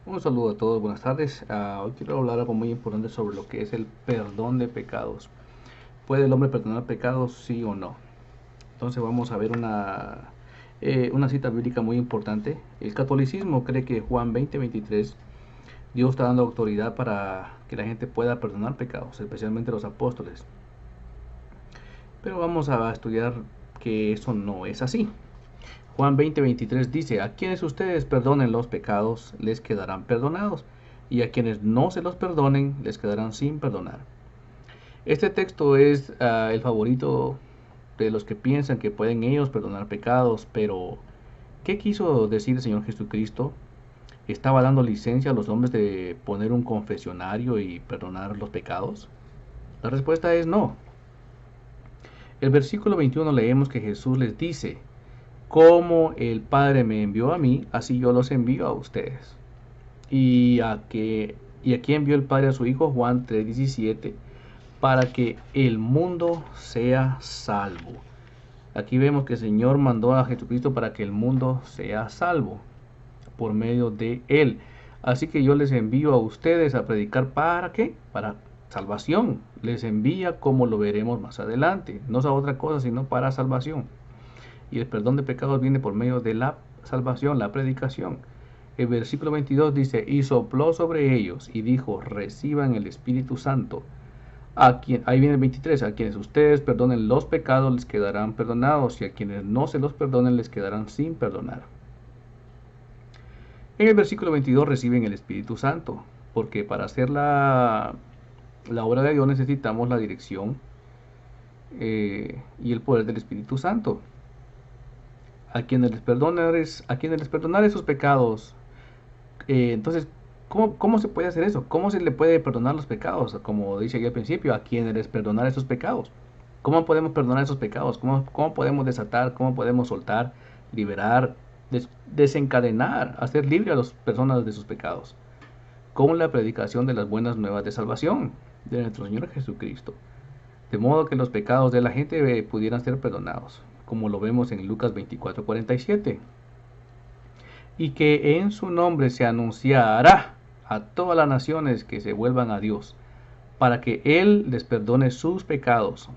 Un saludo a todos, buenas tardes. Hoy quiero hablar algo muy importante sobre lo que es el perdón de pecados. ¿Puede el hombre perdonar pecados, sí o no? Entonces vamos a ver una cita bíblica muy importante. El catolicismo cree que Juan 20:23, Dios está dando autoridad para que la gente pueda perdonar pecados, especialmente los apóstoles. Pero vamos a estudiar que eso no es así. Juan 20:23 dice, a quienes ustedes perdonen los pecados, les quedarán perdonados, y a quienes no se los perdonen, les quedarán sin perdonar. Este texto es el favorito de los que piensan que pueden ellos perdonar pecados, pero ¿qué quiso decir el Señor Jesucristo? ¿Estaba dando licencia a los hombres de poner un confesionario y perdonar los pecados? La respuesta es no. El versículo 21 leemos que Jesús les dice, como el Padre me envió a mí, así yo los envío a ustedes. Y aquí envió el Padre a su Hijo, Juan 3:17, para que el mundo sea salvo. Aquí vemos que el Señor mandó a Jesucristo para que el mundo sea salvo por medio de Él. Así que yo les envío a ustedes a predicar ¿para qué? Para salvación. Les envía como lo veremos más adelante. No es a otra cosa, sino para salvación. Y el perdón de pecados viene por medio de la salvación, la predicación. El versículo 22 dice, y sopló sobre ellos y dijo, reciban el Espíritu Santo. Ahí viene el 23, a quienes ustedes perdonen los pecados les quedarán perdonados y a quienes no se los perdonen les quedarán sin perdonar. En el versículo 22 reciben el Espíritu Santo, porque para hacer la obra de Dios necesitamos la dirección y el poder del Espíritu Santo. A quienes les perdonar esos pecados. Entonces, ¿cómo se puede hacer eso? ¿Cómo se le puede perdonar los pecados? Como dice aquí al principio, a quienes les perdonar esos pecados. ¿Cómo podemos perdonar esos pecados? ¿Cómo podemos desatar? ¿Cómo podemos soltar, liberar, desencadenar, hacer libre a las personas de sus pecados? Con la predicación de las buenas nuevas de salvación de nuestro Señor Jesucristo. De modo que los pecados de la gente pudieran ser perdonados, como lo vemos en Lucas 24:47. Y que en su nombre se anunciará a todas las naciones que se vuelvan a Dios, para que Él les perdone sus pecados.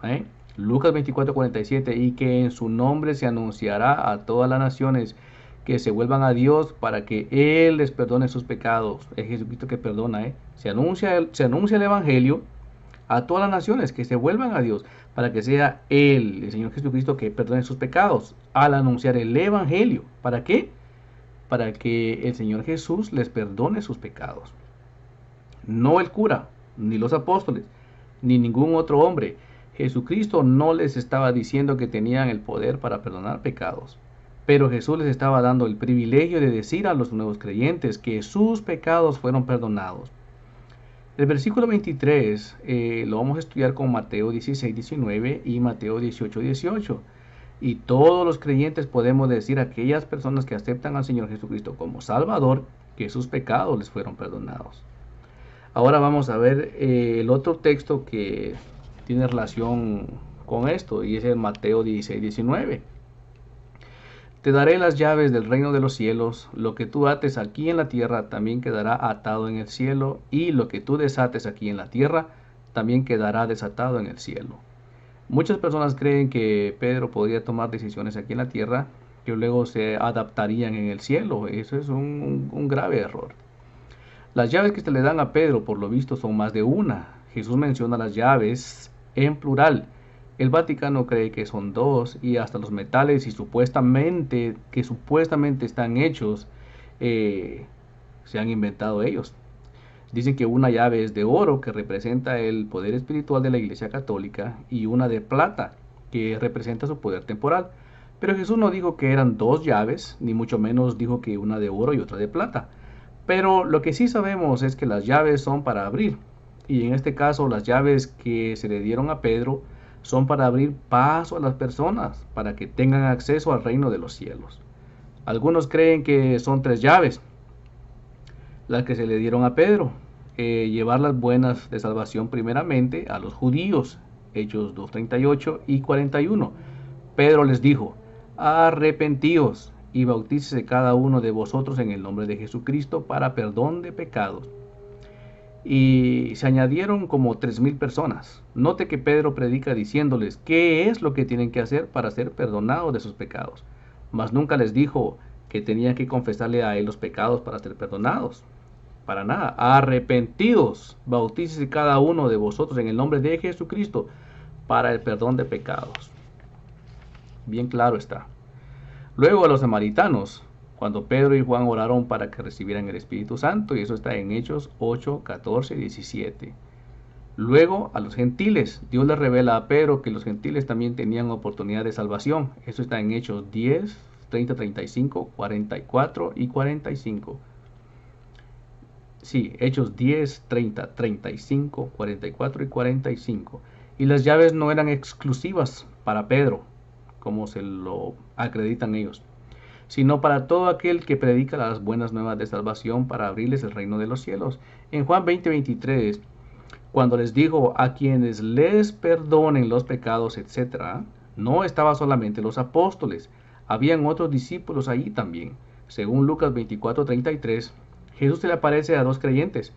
Lucas 24:47, y que en su nombre se anunciará a todas las naciones que se vuelvan a Dios, para que Él les perdone sus pecados. Es Jesucristo que perdona. Se anuncia el Evangelio a todas las naciones que se vuelvan a Dios, para que sea Él, el Señor Jesucristo, que perdone sus pecados, al anunciar el Evangelio. ¿Para qué? Para que el Señor Jesús les perdone sus pecados. No el cura, ni los apóstoles, ni ningún otro hombre. Jesucristo no les estaba diciendo que tenían el poder para perdonar pecados, pero Jesús les estaba dando el privilegio de decir a los nuevos creyentes que sus pecados fueron perdonados. El versículo 23 lo vamos a estudiar con Mateo 16:19 y Mateo 18:18. Y todos los creyentes podemos decir a aquellas personas que aceptan al Señor Jesucristo como Salvador, que sus pecados les fueron perdonados. Ahora vamos a ver el otro texto que tiene relación con esto, y es el Mateo 16:19. Te daré las llaves del reino de los cielos, lo que tú ates aquí en la tierra también quedará atado en el cielo, y lo que tú desates aquí en la tierra también quedará desatado en el cielo. Muchas personas creen que Pedro podría tomar decisiones aquí en la tierra que luego se adaptarían en el cielo. Eso es un grave error. Las llaves que se le dan a Pedro, por lo visto, son más de una. Jesús menciona las llaves en plural. El Vaticano cree que son dos, y hasta los metales que supuestamente están hechos se han inventado ellos. Dicen que una llave es de oro, que representa el poder espiritual de la Iglesia Católica, y una de plata, que representa su poder temporal. Pero Jesús no dijo que eran dos llaves, ni mucho menos dijo que una de oro y otra de plata. Pero lo que sí sabemos es que las llaves son para abrir, y en este caso las llaves que se le dieron a Pedro son para abrir paso a las personas, para que tengan acceso al reino de los cielos. Algunos creen que son tres llaves, las que se le dieron a Pedro. Llevar las buenas de salvación primeramente a los judíos, Hechos 2:38 y 41. Pedro les dijo, arrepentíos y bautícese cada uno de vosotros en el nombre de Jesucristo para perdón de pecados. Y se añadieron como 3,000 personas. Note que Pedro predica diciéndoles qué es lo que tienen que hacer para ser perdonados de sus pecados. Mas nunca les dijo que tenían que confesarle a él los pecados para ser perdonados. Para nada. Arrepentidos, bautícese cada uno de vosotros en el nombre de Jesucristo para el perdón de pecados. Bien claro está. Luego a los samaritanos, cuando Pedro y Juan oraron para que recibieran el Espíritu Santo, y eso está en Hechos 8, 14 y 17. Luego a los gentiles, Dios les revela a Pedro que los gentiles también tenían oportunidad de salvación. Eso está en Hechos 10, 30, 35, 44 y 45. Sí, Hechos 10, 30, 35, 44 y 45. Y las llaves no eran exclusivas para Pedro, como se lo acreditan ellos, sino para todo aquel que predica las buenas nuevas de salvación para abrirles el reino de los cielos. En Juan 20, 23, cuando les dijo a quienes les perdonen los pecados, etc., no estaba solamente los apóstoles, habían otros discípulos allí también. Según Lucas 24, 33, Jesús se le aparece a 2 creyentes,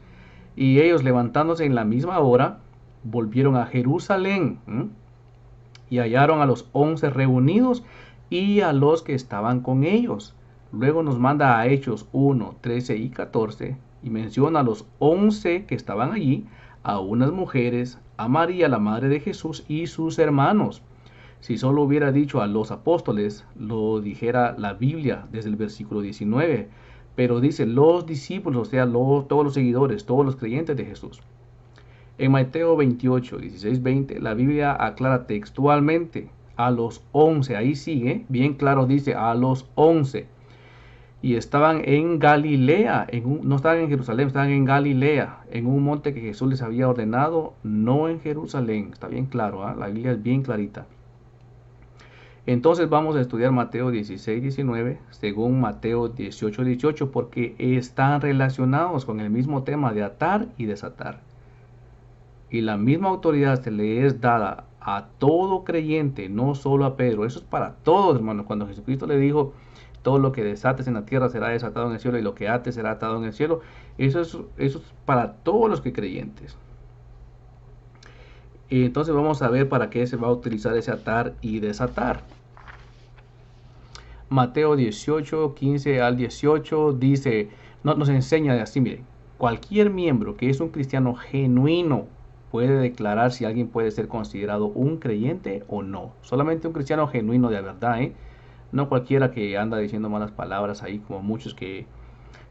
y ellos, levantándose en la misma hora, volvieron a Jerusalén, y hallaron a los 11 reunidos y a los que estaban con ellos. Luego nos manda a Hechos 1, 13 y 14 y menciona a los 11 que estaban allí, a unas mujeres, a María, la madre de Jesús, y sus hermanos. Si solo hubiera dicho a los apóstoles, lo dijera la Biblia desde el versículo 19, pero dice los discípulos, o sea, todos los seguidores, todos los creyentes de Jesús. En Mateo 28, 16, 20, la Biblia aclara textualmente a los 11, ahí sigue, bien claro dice a los 11. Y estaban en Galilea, no estaban en Jerusalén, estaban en Galilea, en un monte que Jesús les había ordenado, no en Jerusalén. Está bien claro, la Biblia es bien clarita. Entonces vamos a estudiar Mateo 16, 19, según Mateo 18, 18, porque están relacionados con el mismo tema de atar y desatar. Y la misma autoridad se le es dada a todo creyente, no solo a Pedro. Eso es para todos, hermanos. Cuando Jesucristo le dijo, todo lo que desates en la tierra será desatado en el cielo, y lo que ates será atado en el cielo. Eso es para todos los que creyentes. Y entonces vamos a ver para qué se va a utilizar ese atar y desatar. Mateo 18, 15 al 18 dice, nos enseña así, miren, cualquier miembro que es un cristiano genuino puede declarar si alguien puede ser considerado un creyente o no. Solamente un cristiano genuino de verdad, no cualquiera que anda diciendo malas palabras ahí, como muchos que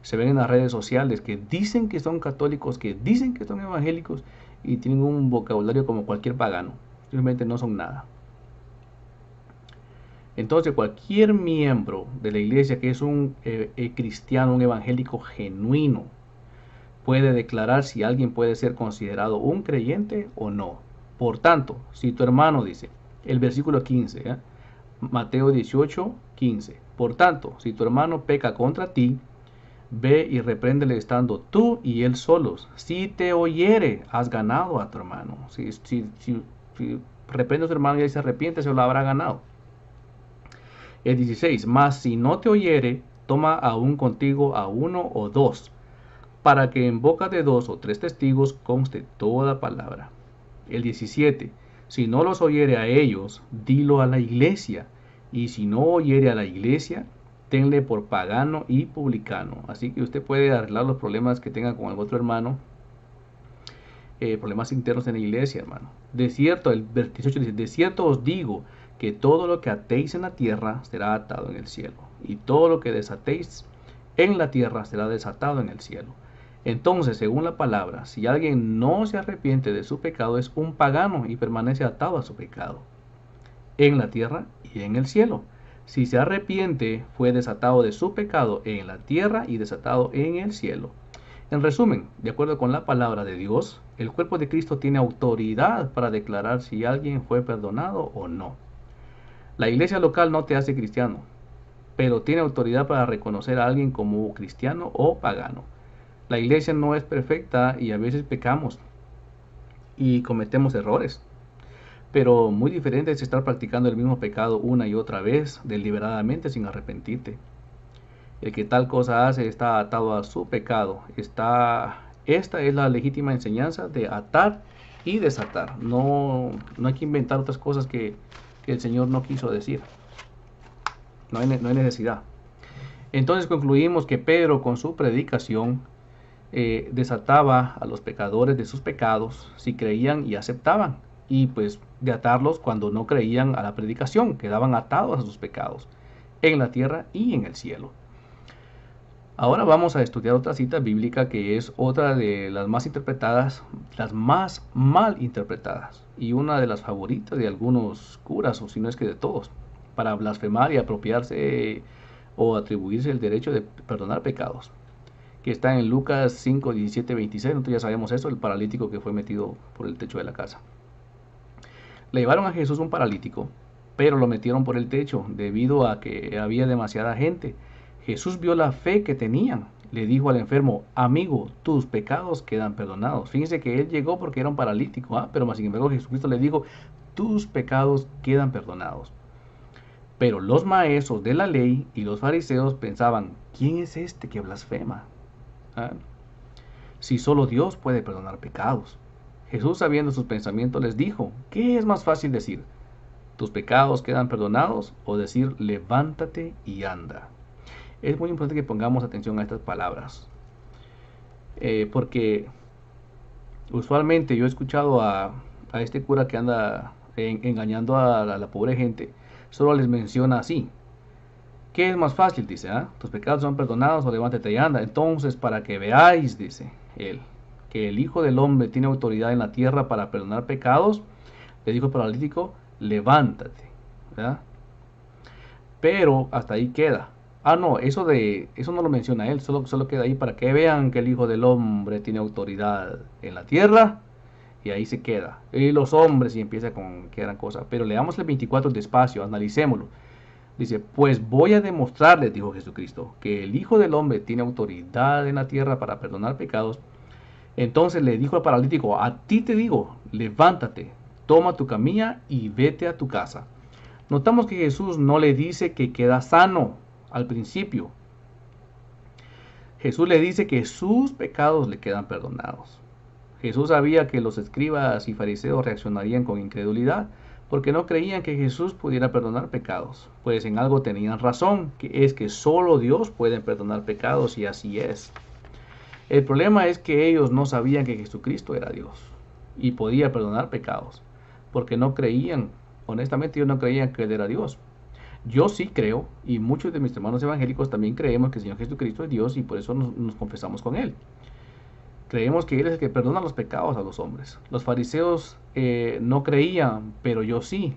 se ven en las redes sociales, que dicen que son católicos, que dicen que son evangélicos y tienen un vocabulario como cualquier pagano. Simplemente no son nada. Entonces cualquier miembro de la iglesia que es un cristiano, un evangélico genuino, puede declarar si alguien puede ser considerado un creyente o no. Por tanto, si tu hermano dice, el versículo 15, Mateo 18, 15. Por tanto, si tu hermano peca contra ti, ve y repréndele estando tú y él solos. Si te oyere, has ganado a tu hermano. Si reprende a tu hermano y él se arrepiente, se lo habrá ganado. El 16. Mas si no te oyere, toma aún contigo a 1 o 2, para que en boca de 2 o 3 testigos conste toda palabra. El 17. Si no los oyere a ellos, dilo a la iglesia. Y si no oyere a la iglesia, tenle por pagano y publicano. Así que usted puede arreglar los problemas que tenga con algún otro hermano. Problemas internos en la iglesia, hermano. De cierto, el 18 dice, de cierto os digo que todo lo que atéis en la tierra será atado en el cielo. Y todo lo que desatéis en la tierra será desatado en el cielo. Entonces, según la palabra, si alguien no se arrepiente de su pecado, es un pagano y permanece atado a su pecado, en la tierra y en el cielo. Si se arrepiente, fue desatado de su pecado en la tierra y desatado en el cielo. En resumen, de acuerdo con la palabra de Dios, el cuerpo de Cristo tiene autoridad para declarar si alguien fue perdonado o no. La iglesia local no te hace cristiano, pero tiene autoridad para reconocer a alguien como cristiano o pagano. La iglesia no es perfecta y a veces pecamos y cometemos errores. Pero muy diferente es estar practicando el mismo pecado una y otra vez, deliberadamente, sin arrepentirte. El que tal cosa hace está atado a su pecado. Esta es la legítima enseñanza de atar y desatar. No hay que inventar otras cosas que el Señor no quiso decir. No hay necesidad. Entonces concluimos que Pedro con su predicación desataba a los pecadores de sus pecados si creían y aceptaban, y pues de atarlos cuando no creían a la predicación, quedaban atados a sus pecados en la tierra y en el cielo. Ahora vamos a estudiar otra cita bíblica que es otra de las más interpretadas, las más mal interpretadas, y una de las favoritas de algunos curas, o si no es que de todos, para blasfemar y apropiarse o atribuirse el derecho de perdonar pecados, que está en Lucas 5, 17, 26. Nosotros ya sabemos eso, el paralítico que fue metido por el techo de la casa. Le llevaron a Jesús un paralítico, pero lo metieron por el techo debido a que había demasiada gente. Jesús vio la fe que tenían. Le dijo al enfermo: amigo, tus pecados quedan perdonados. Fíjense que él llegó porque era un paralítico, pero más sin embargo Jesucristo le dijo: tus pecados quedan perdonados. Pero los maestros de la ley y los fariseos pensaban: ¿quién es este que blasfema? ¿Ah? Si solo Dios puede perdonar pecados. Jesús, sabiendo sus pensamientos, les dijo: ¿qué es más fácil decir? ¿Tus pecados quedan perdonados? O decir: levántate y anda. Es muy importante que pongamos atención a estas palabras, porque usualmente yo he escuchado a este cura que anda engañando a la pobre gente. Solo les menciona así: ¿qué es más fácil? Dice, tus pecados son perdonados, o levántate y anda. Entonces, para que veáis, dice él, que el Hijo del Hombre tiene autoridad en la tierra para perdonar pecados, le dijo al paralítico: levántate, ¿verdad? Pero hasta ahí queda. No, eso no lo menciona él, solo queda ahí para que vean que el Hijo del Hombre tiene autoridad en la tierra, y ahí se queda. Y los hombres, y empieza con que eran cosas. Pero leamos el 24 despacio, analicémoslo. Dice: pues voy a demostrarles, dijo Jesucristo, que el Hijo del Hombre tiene autoridad en la tierra para perdonar pecados. Entonces le dijo al paralítico: a ti te digo, levántate, toma tu camilla y vete a tu casa. Notamos que Jesús no le dice que queda sano al principio. Jesús le dice que sus pecados le quedan perdonados. Jesús sabía que los escribas y fariseos reaccionarían con incredulidad, porque no creían que Jesús pudiera perdonar pecados, pues en algo tenían razón, que es que solo Dios puede perdonar pecados, y así es. El problema es que ellos no sabían que Jesucristo era Dios y podía perdonar pecados, porque no creían, honestamente ellos no creían que Él era Dios. Yo sí creo, y muchos de mis hermanos evangélicos también creemos que el Señor Jesucristo es Dios, y por eso nos confesamos con Él. Creemos que Él es el que perdona los pecados a los hombres. Los fariseos no creían, pero yo sí,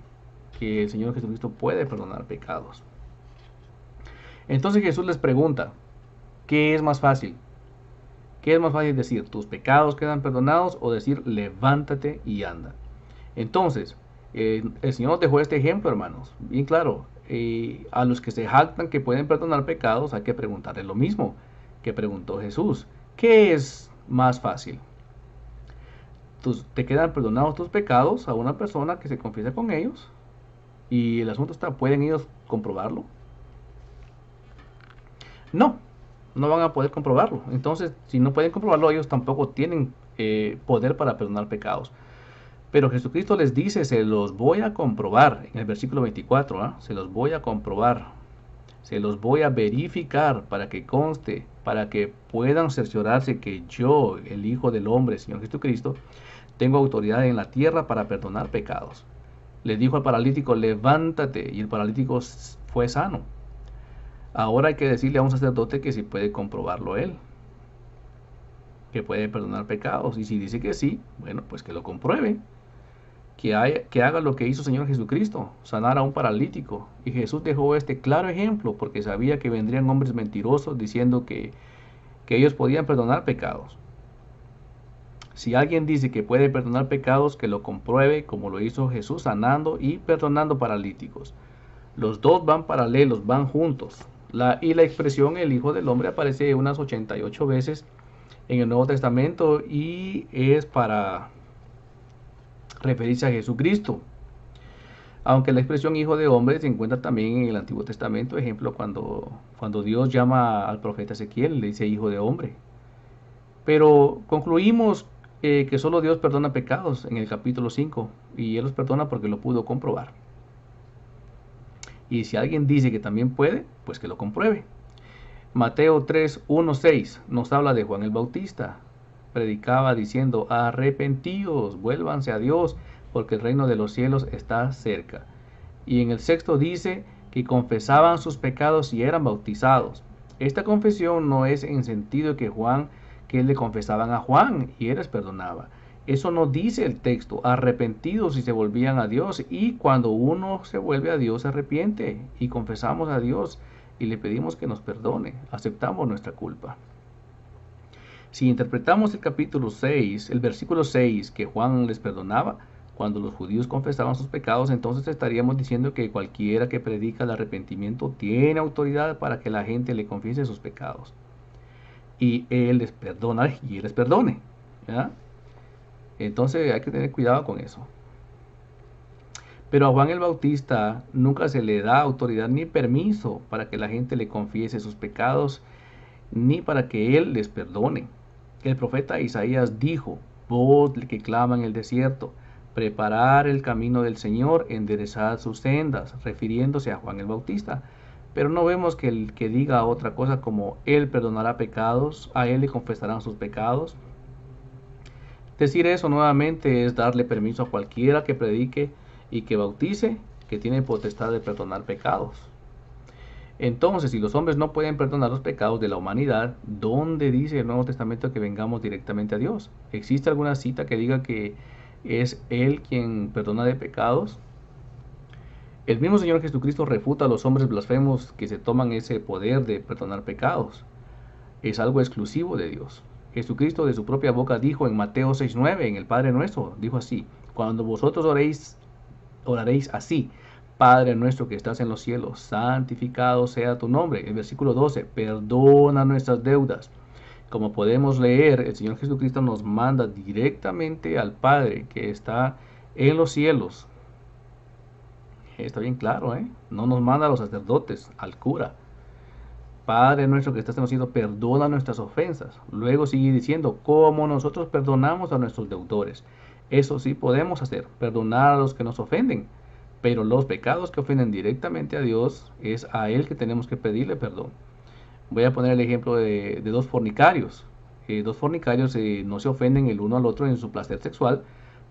que el Señor Jesucristo puede perdonar pecados. Entonces Jesús les pregunta: ¿qué es más fácil? ¿Qué es más fácil decir? ¿Tus pecados quedan perdonados? O decir: levántate y anda. Entonces, el Señor nos dejó este ejemplo, hermanos, bien claro. A los que se jactan que pueden perdonar pecados, hay que preguntarles lo mismo que preguntó Jesús: ¿qué es más fácil? ¿Te quedan perdonados tus pecados a una persona que se confiesa con ellos? Y el asunto está: ¿pueden ellos comprobarlo? No van a poder comprobarlo. Entonces, si no pueden comprobarlo, ellos tampoco tienen poder para perdonar pecados. Pero Jesucristo les dice: se los voy a comprobar. En el versículo 24, se los voy a comprobar, se los voy a verificar, para que conste, para que puedan cerciorarse que yo, el Hijo del Hombre, Señor Jesucristo, tengo autoridad en la tierra para perdonar pecados. Le dijo al paralítico: levántate, y el paralítico fue sano. Ahora hay que decirle a un sacerdote que si puede comprobarlo él, que puede perdonar pecados. Y si dice que sí, bueno, pues que lo compruebe. Que haga lo que hizo el Señor Jesucristo, sanar a un paralítico. Y Jesús dejó este claro ejemplo porque sabía que vendrían hombres mentirosos diciendo que ellos podían perdonar pecados. Si alguien dice que puede perdonar pecados, que lo compruebe, como lo hizo Jesús, sanando y perdonando paralíticos. Los dos van paralelos, van juntos. Y la expresión el Hijo del Hombre aparece unas 88 veces en el Nuevo Testamento, y es para referirse a Jesucristo. Aunque la expresión hijo de hombre se encuentra también en el Antiguo Testamento, ejemplo, cuando Dios llama al profeta Ezequiel, le dice hijo de hombre. Pero concluimos que solo Dios perdona pecados en el capítulo 5 y Él los perdona porque lo pudo comprobar. Y si alguien dice que también puede, pues que lo compruebe. Mateo 3, 1, 6 nos habla de Juan el Bautista. Predicaba diciendo, arrepentíos, vuélvanse a Dios, porque el reino de los cielos está cerca. Y en el sexto dice que confesaban sus pecados y eran bautizados. Esta confesión no es en sentido que le confesaban a Juan y él les perdonaba. Eso no dice el texto, arrepentidos y se volvían a Dios. Y cuando uno se vuelve a Dios, se arrepiente y confesamos a Dios y le pedimos que nos perdone, aceptamos nuestra culpa. Si interpretamos el capítulo 6, el versículo 6, que Juan les perdonaba, cuando los judíos confesaban sus pecados, entonces estaríamos diciendo que cualquiera que predica el arrepentimiento tiene autoridad para que la gente le confiese sus pecados. Y Él les perdona y Él les perdone. ¿Ya? Entonces hay que tener cuidado con eso. Pero a Juan el Bautista nunca se le da autoridad ni permiso para que la gente le confiese sus pecados, ni para que Él les perdone. El profeta Isaías dijo, voz que clama en el desierto, preparar el camino del Señor, enderezad sus sendas, refiriéndose a Juan el Bautista. Pero no vemos que el que diga otra cosa como Él perdonará pecados, a Él le confesarán sus pecados. Decir eso nuevamente es darle permiso a cualquiera que predique y que bautice, que tiene potestad de perdonar pecados. Entonces, si los hombres no pueden perdonar los pecados de la humanidad, ¿dónde dice el Nuevo Testamento que vengamos directamente a Dios? ¿Existe alguna cita que diga que es Él quien perdona de pecados? El mismo Señor Jesucristo refuta a los hombres blasfemos que se toman ese poder de perdonar pecados. Es algo exclusivo de Dios. Jesucristo de su propia boca dijo en Mateo 6:9, en el Padre Nuestro, dijo así, cuando vosotros oraréis así, Padre nuestro que estás en los cielos, santificado sea tu nombre. El versículo 12, perdona nuestras deudas. Como podemos leer, el Señor Jesucristo nos manda directamente al Padre que está en los cielos. Está bien claro, ¿eh? No nos manda a los sacerdotes, al cura. Padre nuestro que estás en los cielos, perdona nuestras ofensas. Luego sigue diciendo, como nosotros perdonamos a nuestros deudores. Eso sí podemos hacer, perdonar a los que nos ofenden. Pero los pecados que ofenden directamente a Dios, es a Él que tenemos que pedirle perdón. Voy a poner el ejemplo de dos fornicarios. Dos fornicarios no se ofenden el uno al otro en su placer sexual,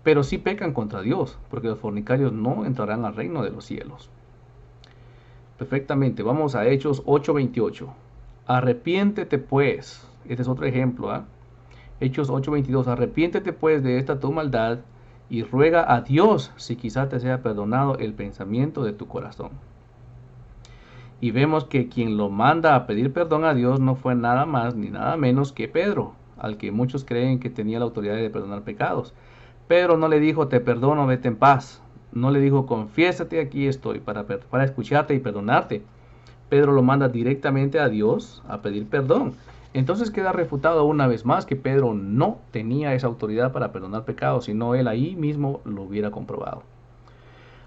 pero sí pecan contra Dios, porque los fornicarios no entrarán al reino de los cielos. Perfectamente, vamos a Hechos 8:28. Arrepiéntete pues, este es otro ejemplo, ¿eh? Hechos 8:22, arrepiéntete pues de esta tu maldad y ruega a Dios si quizá te sea perdonado el pensamiento de tu corazón. Y vemos que quien lo manda a pedir perdón a Dios no fue nada más ni nada menos que Pedro, al que muchos creen que tenía la autoridad de perdonar pecados. Pedro no le dijo, te perdono, vete en paz. No le dijo, confiésate, aquí estoy para escucharte y perdonarte. Pedro lo manda directamente a Dios a pedir perdón. Entonces queda refutado una vez más que Pedro no tenía esa autoridad para perdonar pecados, sino él ahí mismo lo hubiera comprobado.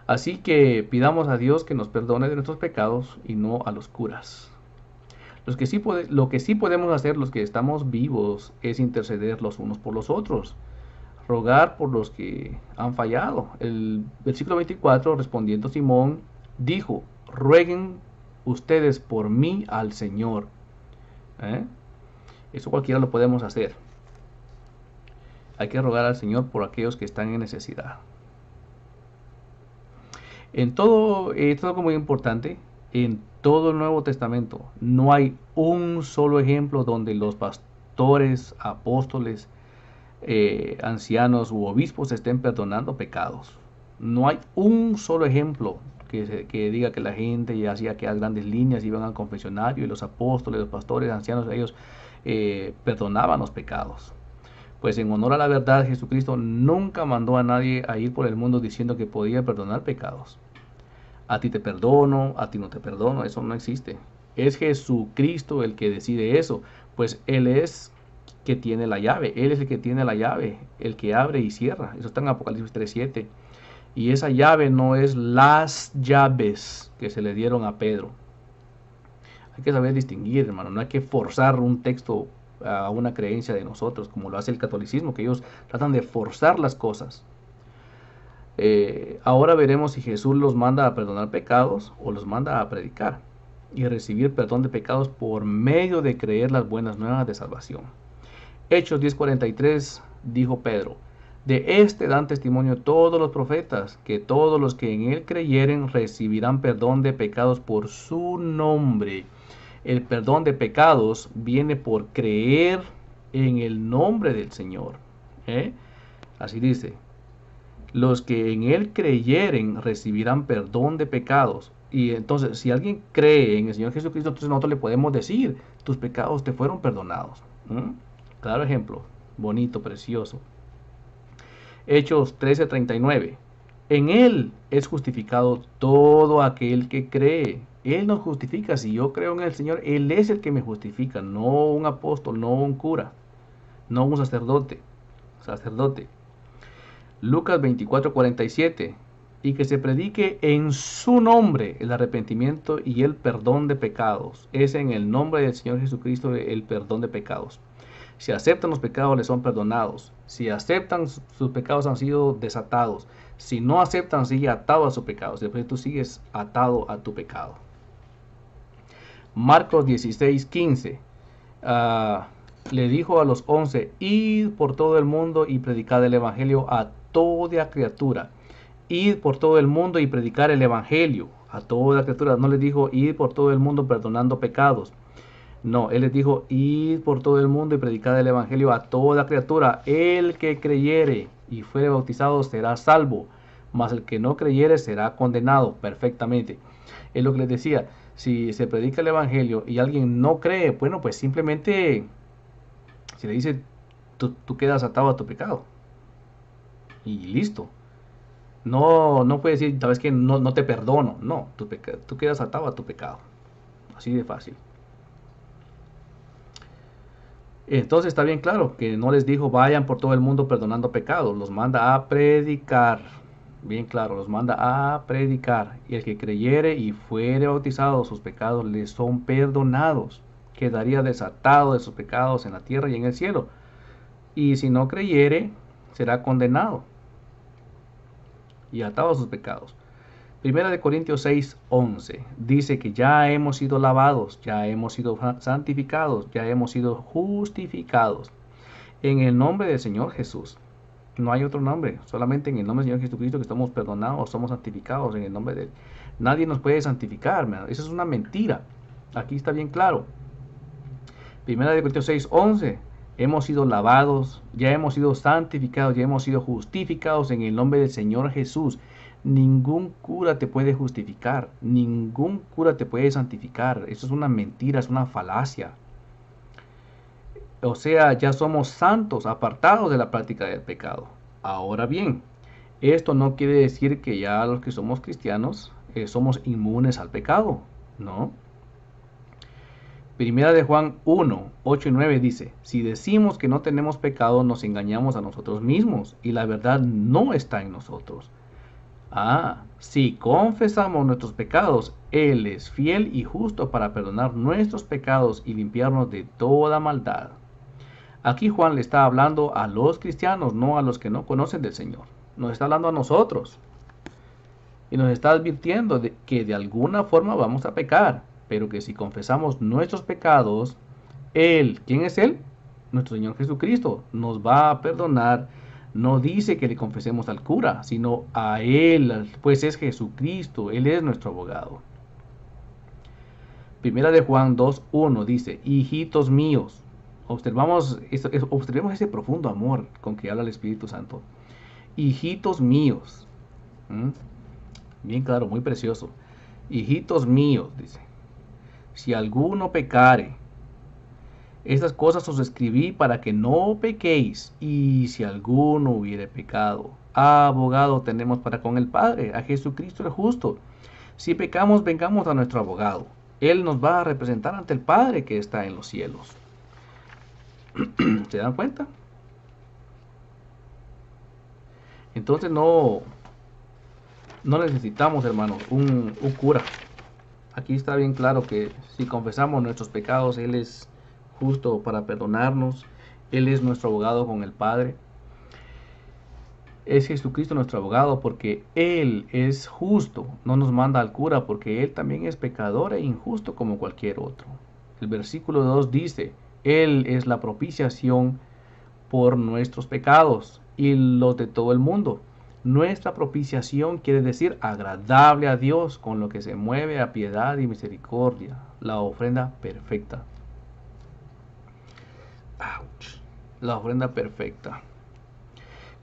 Así que pidamos a Dios que nos perdone de nuestros pecados y no a los curas. Lo que sí podemos hacer los que estamos vivos es interceder los unos por los otros, rogar por los que han fallado. El versículo 24, respondiendo Simón, dijo, rueguen ustedes por mí al Señor. Eso cualquiera lo podemos hacer. Hay que rogar al Señor por aquellos que están en necesidad. Esto es algo muy importante. En todo el Nuevo Testamento no hay un solo ejemplo donde los pastores, apóstoles, ancianos u obispos estén perdonando pecados. No hay un solo ejemplo que diga que la gente hacía aquellas grandes líneas, iban al confesionario y los apóstoles, los pastores, ancianos, ellos perdonaban los pecados. Pues en honor a la verdad, Jesucristo nunca mandó a nadie a ir por el mundo diciendo que podía perdonar pecados. A ti te perdono, a ti no te perdono, eso no existe. Es Jesucristo el que decide eso, pues Él es que tiene la llave, Él es el que tiene la llave, el que abre y cierra. Eso está en Apocalipsis 3:7. Y esa llave no es las llaves que se le dieron a Pedro. Hay que saber distinguir, hermano. No hay que forzar un texto a una creencia de nosotros, como lo hace el catolicismo, que ellos tratan de forzar las cosas. Ahora veremos si Jesús los manda a perdonar pecados o los manda a predicar y recibir perdón de pecados por medio de creer las buenas nuevas de salvación. Hechos 10:43 dijo Pedro: de este dan testimonio todos los profetas, que todos los que en él creyeren recibirán perdón de pecados por su nombre. El perdón de pecados viene por creer en el nombre del Señor. Así dice: los que en él creyeren recibirán perdón de pecados. Y entonces, si alguien cree en el Señor Jesucristo, entonces nosotros le podemos decir: tus pecados te fueron perdonados. Claro ejemplo, bonito, precioso. Hechos 13:39. En él es justificado todo aquel que cree. Él nos justifica. Si yo creo en el Señor, Él es el que me justifica, no un apóstol, no un cura, no un sacerdote. Lucas 24:47. Y que se predique en su nombre el arrepentimiento y el perdón de pecados. Es en el nombre del Señor Jesucristo el perdón de pecados. Si aceptan los pecados, les son perdonados. Si aceptan, sus pecados han sido desatados. Si no aceptan, sigue atado a sus pecados. Después tú sigues atado a tu pecado. Marcos 16:15. Le dijo a los 11: id por todo el mundo y predicad el evangelio a toda criatura. Id por todo el mundo y predicar el evangelio a toda criatura. No les dijo: id por todo el mundo perdonando pecados. No, Él les dijo: id por todo el mundo y predicad el evangelio a toda criatura. El que creyere y fuere bautizado será salvo, mas el que no creyere será condenado. Perfectamente. Es lo que les decía. Si se predica el evangelio y alguien no cree, bueno, pues simplemente se le dice: tú quedas atado a tu pecado. Y listo. No puedes decir: sabes que no te perdono. No, tú quedas atado a tu pecado. Así de fácil. Entonces está bien claro que no les dijo: vayan por todo el mundo perdonando pecados. Los manda a predicar. Bien claro, los manda a predicar. Y el que creyere y fuere bautizado, sus pecados le son perdonados. Quedaría desatado de sus pecados en la tierra y en el cielo. Y si no creyere, será condenado y atado a sus pecados. Primera de Corintios 6:11 dice que ya hemos sido lavados, ya hemos sido santificados, ya hemos sido justificados en el nombre del Señor Jesús. No hay otro nombre, solamente en el nombre del Señor Jesucristo que estamos perdonados, somos santificados en el nombre de Él. Nadie nos puede santificar, man. Eso es una mentira. Aquí está bien claro. Primera de Corintios 6:11. Hemos sido lavados, ya hemos sido santificados, ya hemos sido justificados en el nombre del Señor Jesús. Ningún cura te puede justificar, ningún cura te puede santificar. Eso es una mentira, es una falacia. O sea, ya somos santos, apartados de la práctica del pecado. Ahora bien, esto no quiere decir que ya los que somos cristianos somos inmunes al pecado, ¿no? Primera de Juan 1:8 y 9 dice: si decimos que no tenemos pecado, nos engañamos a nosotros mismos y la verdad no está en nosotros. Si confesamos nuestros pecados, Él es fiel y justo para perdonar nuestros pecados y limpiarnos de toda maldad. Aquí Juan le está hablando a los cristianos, no a los que no conocen del Señor. Nos está hablando a nosotros. Y nos está advirtiendo de que de alguna forma vamos a pecar, pero que si confesamos nuestros pecados, Él, ¿quién es Él? Nuestro Señor Jesucristo, nos va a perdonar. No dice que le confesemos al cura, sino a Él, pues es Jesucristo, Él es nuestro abogado. Primera de Juan 2:1 dice: hijitos míos. Observemos ese profundo amor con que habla el Espíritu Santo. Hijitos míos. Bien claro, muy precioso. Hijitos míos, dice: si alguno pecare, estas cosas os escribí para que no pequéis. Y si alguno hubiere pecado, abogado tenemos para con el Padre, a Jesucristo el justo. Si pecamos, vengamos a nuestro abogado. Él nos va a representar ante el Padre que está en los cielos. ¿Se dan cuenta? Entonces no No necesitamos, hermanos, un cura. Aquí está bien claro que si confesamos nuestros pecados, Él es justo para perdonarnos. Él es nuestro abogado con el Padre. Es Jesucristo nuestro abogado porque Él es justo. No nos manda al cura porque Él también es pecador e injusto como cualquier otro. El versículo 2 dice, Él es la propiciación por nuestros pecados y los de todo el mundo. Nuestra propiciación quiere decir agradable a Dios, con lo que se mueve a piedad y misericordia, la ofrenda perfecta. Ouch. La ofrenda perfecta.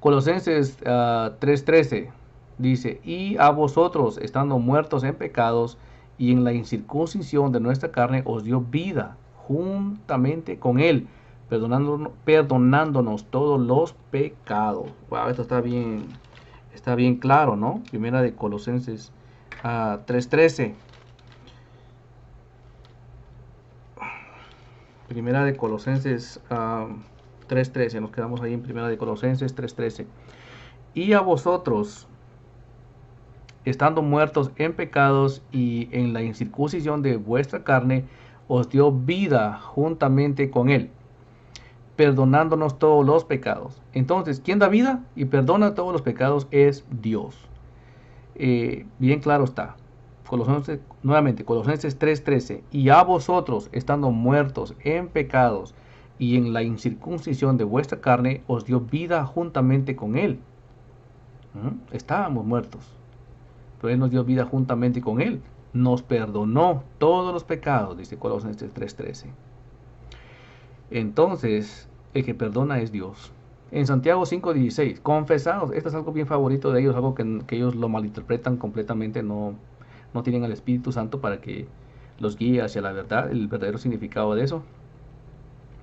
Colosenses 3:13 dice, y a vosotros, estando muertos en pecados y en la incircuncisión de nuestra carne, os dio vida juntamente con Él, perdonándonos todos los pecados. Wow, esto está bien claro, ¿no? Primera de Colosenses 3:13. Primera de Colosenses 3:13. Nos quedamos ahí en Primera de Colosenses 3:13. Y a vosotros, estando muertos en pecados y en la incircuncisión de vuestra carne, os dio vida juntamente con Él, perdonándonos todos los pecados. Entonces, ¿quién da vida y perdona todos los pecados? Es Dios. Bien claro está. Nuevamente, Colosenses 3:13. Y a vosotros, estando muertos en pecados y en la incircuncisión de vuestra carne, os dio vida juntamente con Él. Estábamos muertos, pero Él nos dio vida juntamente con Él. Nos perdonó todos los pecados, dice Colosenses 3:13. Entonces, el que perdona es Dios. En Santiago 5:16, confesados, esto es algo bien favorito de ellos, algo que ellos lo malinterpretan completamente, no tienen al Espíritu Santo para que los guíe hacia la verdad, el verdadero significado de eso.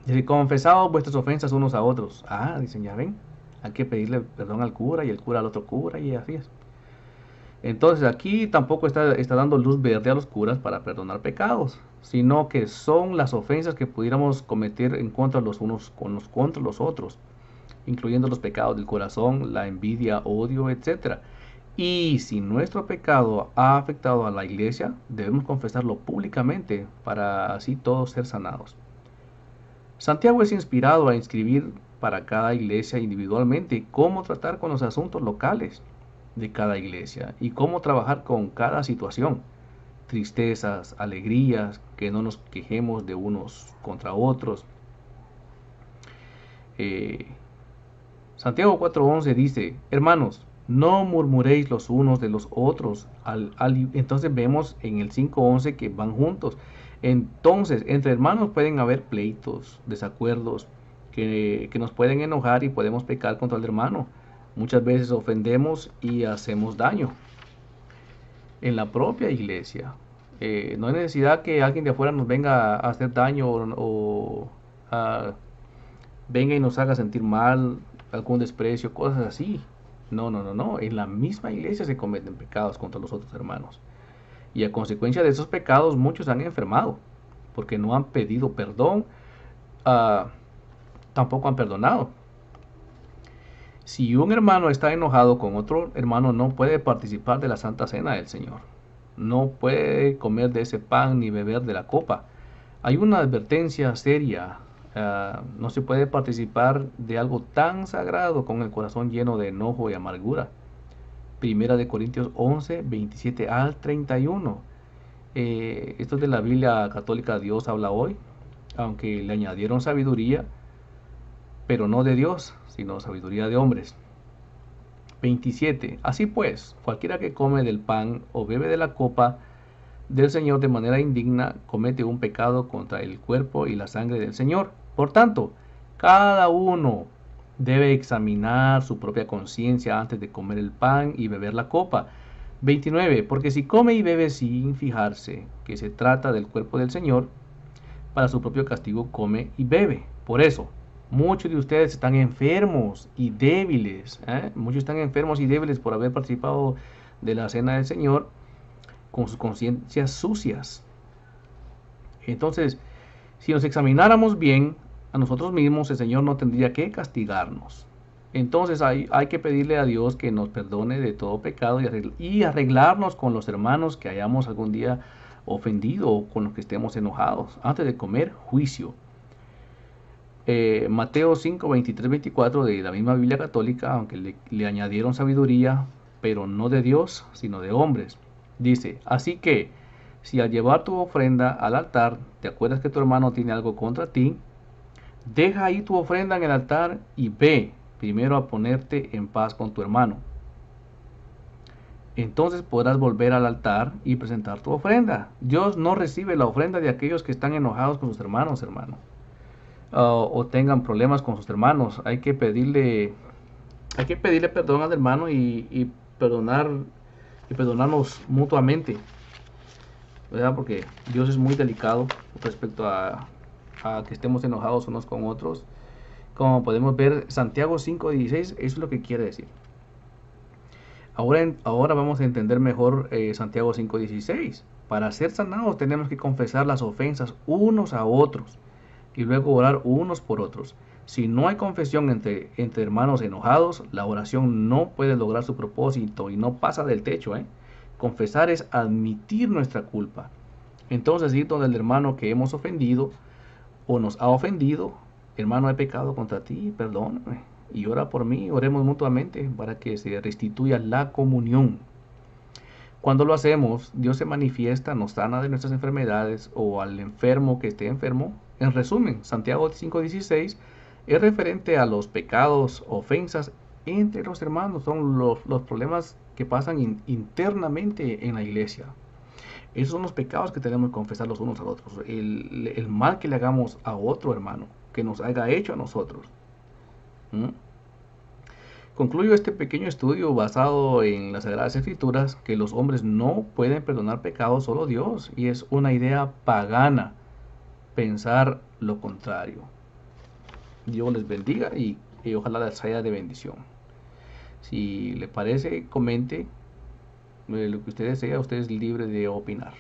Dice, confesados vuestras ofensas unos a otros. Dicen, ya ven, hay que pedirle perdón al cura y el cura al otro cura y así es. Entonces aquí tampoco está dando luz verde a los curas para perdonar pecados, sino que son las ofensas que pudiéramos cometer en contra los unos contra los otros, incluyendo los pecados del corazón, la envidia, odio, etc. Y si nuestro pecado ha afectado a la iglesia, debemos confesarlo públicamente para así todos ser sanados. Santiago es inspirado a inscribir para cada iglesia individualmente cómo tratar con los asuntos locales de cada iglesia y cómo trabajar con cada situación, tristezas, alegrías, que no nos quejemos de unos contra otros. Santiago 4:11 dice, hermanos, no murmuréis los unos de los otros. Entonces vemos en el 5:11 que van juntos. Entonces, entre hermanos pueden haber pleitos, desacuerdos, que nos pueden enojar y podemos pecar contra el hermano. Muchas veces ofendemos y hacemos daño en la propia iglesia. No hay necesidad que alguien de afuera nos venga a hacer daño o venga y nos haga sentir mal, algún desprecio, cosas así. No. En la misma iglesia se cometen pecados contra los otros hermanos. Y a consecuencia de esos pecados muchos han enfermado porque no han pedido perdón, tampoco han perdonado. Si un hermano está enojado con otro hermano, no puede participar de la Santa Cena del Señor. No puede comer de ese pan ni beber de la copa. Hay una advertencia seria. No se puede participar de algo tan sagrado con el corazón lleno de enojo y amargura. Primera de Corintios 11, 27 al 31. Esto es de la Biblia católica Dios habla hoy, aunque le añadieron sabiduría, pero no de Dios, sino sabiduría de hombres. 27. Así pues, cualquiera que come del pan o bebe de la copa del Señor de manera indigna, comete un pecado contra el cuerpo y la sangre del Señor. Por tanto, cada uno debe examinar su propia conciencia antes de comer el pan y beber la copa. 29. Porque si come y bebe sin fijarse que se trata del cuerpo del Señor, para su propio castigo come y bebe. Por eso, muchos de ustedes están enfermos y débiles. Muchos están enfermos y débiles por haber participado de la cena del Señor con sus conciencias sucias. Entonces, si nos examináramos bien a nosotros mismos, el Señor no tendría que castigarnos. Entonces hay que pedirle a Dios que nos perdone de todo pecado y arreglarnos con los hermanos que hayamos algún día ofendido o con los que estemos enojados. Antes de comer, juicio. Mateo 5, 23, 24 de la misma Biblia católica, aunque le añadieron sabiduría, pero no de Dios, sino de hombres. Dice, así que si al llevar tu ofrenda al altar, te acuerdas que tu hermano tiene algo contra ti, deja ahí tu ofrenda en el altar y ve primero a ponerte en paz con tu hermano. Entonces podrás volver al altar y presentar tu ofrenda. Dios no recibe la ofrenda de aquellos que están enojados con sus hermanos, hermano. O tengan problemas con sus hermanos. Hay que pedirle perdón al hermano y perdonar y perdonarnos mutuamente, ¿verdad? Porque Dios es muy delicado respecto a que estemos enojados unos con otros. Como podemos ver, Santiago 5:16, eso es lo que quiere decir. Ahora vamos a entender mejor Santiago 5:16. Para ser sanados tenemos que confesar las ofensas unos a otros y luego orar unos por otros. Si no hay confesión entre hermanos enojados, la oración no puede lograr su propósito y no pasa del techo. Confesar es admitir nuestra culpa. Entonces ir donde el hermano que hemos ofendido o nos ha ofendido, hermano, he pecado contra ti, perdóname, y ora por mí, oremos mutuamente para que se restituya la comunión. Cuando lo hacemos, Dios se manifiesta, nos sana de nuestras enfermedades o al enfermo que esté enfermo. En resumen, Santiago 5:16 es referente a los pecados, ofensas entre los hermanos, son los problemas que pasan internamente en la iglesia. Esos son los pecados que tenemos que confesar los unos a los otros. El mal que le hagamos a otro hermano, que nos haya hecho a nosotros. ¿Mm? Concluyo este pequeño estudio basado en las Sagradas Escrituras que los hombres no pueden perdonar pecados, solo Dios. Y es una idea pagana pensar lo contrario. Dios les bendiga y ojalá les sea de bendición. Si le parece, comente lo que usted desea. Usted es libre de opinar.